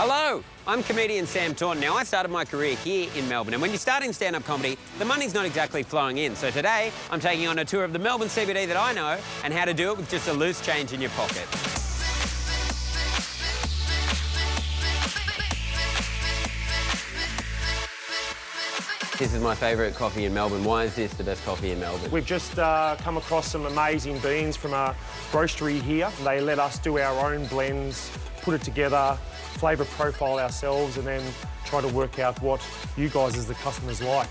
Hello, I'm comedian Sam Taunton. Now, I started my career here in Melbourne, and when you start in stand-up comedy, the money's not exactly flowing in. So today, I'm taking on a tour of the Melbourne CBD that I know and how to do it with just a loose change in your pocket. This is my favourite coffee in Melbourne. Why is this the best coffee in Melbourne? We've just come across some amazing beans from a roastery here. They let us do our own blends, put it together, flavour profile ourselves, and then try to work out what you guys as the customers like.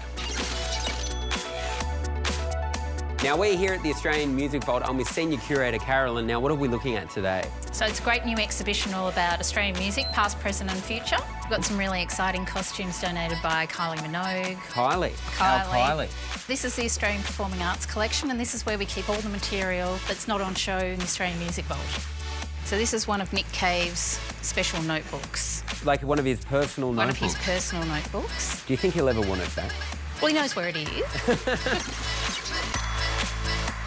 Now, we're here at the Australian Music Vault. I'm with Senior Curator Carolyn. Now, what are we looking at today? So it's a great new exhibition all about Australian music, past, present and future. We've got some really exciting costumes donated by Kylie Minogue. Kylie. This is the Australian Performing Arts Collection, and this is where we keep all the material that's not on show in the Australian Music Vault. So this is one of Nick Cave's special notebooks. Like one of his personal notebooks? One of his personal notebooks. Do you think he'll ever want it back? Well, he knows where it is.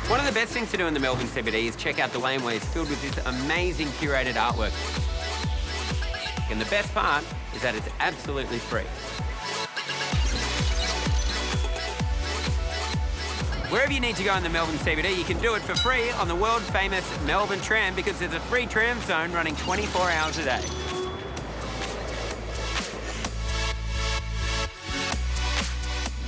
One of the best things to do in the Melbourne CBD is check out the Laneways filled with this amazing curated artwork. And the best part is that it's absolutely free. Wherever you need to go in the Melbourne CBD, you can do it for free on the world-famous Melbourne tram because there's a free tram zone running 24 hours a day.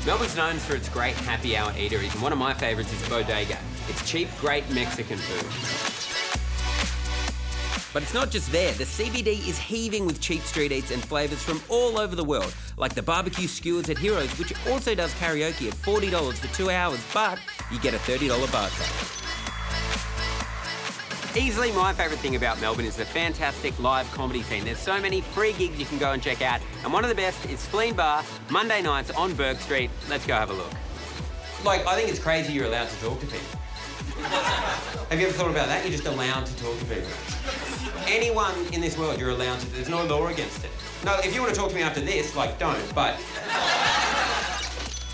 Melbourne's known for its great happy hour eateries, and one of my favourites is Bodega. It's cheap, great Mexican food. But it's not just there. The CBD is heaving with cheap street eats and flavours from all over the world, like the barbecue skewers at Heroes, which also does karaoke at $40 for 2 hours, but you get a $30 bar tab. Easily my favourite thing about Melbourne is the fantastic live comedy scene. There's so many free gigs you can go and check out, and one of the best is Spleen Bar, Monday nights on Burke Street. Let's go have a look. Like, I think it's crazy you're allowed to talk to people. Have you ever thought about that? You're just allowed to talk to people. Anyone in this world, you're allowed to. There's no law against it. No, if you want to talk to me after this, like, don't, but...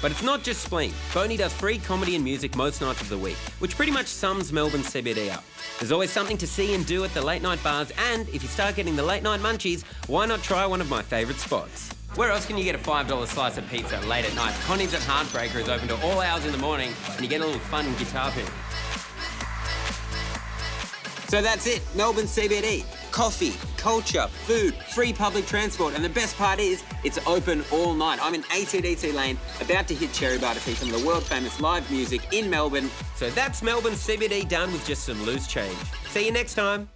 But it's not just Spleen. Boney does free comedy and music most nights of the week, which pretty much sums Melbourne CBD up. There's always something to see and do at the late night bars, and if you start getting the late night munchies, why not try one of my favourite spots? Where else can you get a $5 slice of pizza late at night? Connie's at Heartbreaker is open to all hours in the morning, and you get a little fun guitar picking. So that's it, Melbourne CBD. Coffee, culture, food, free public transport, and the best part is, it's open all night. I'm in AC/DC Lane, about to hit Cherry Bar to see some of the world-famous live music in Melbourne. So that's Melbourne CBD done with just some loose change. See you next time.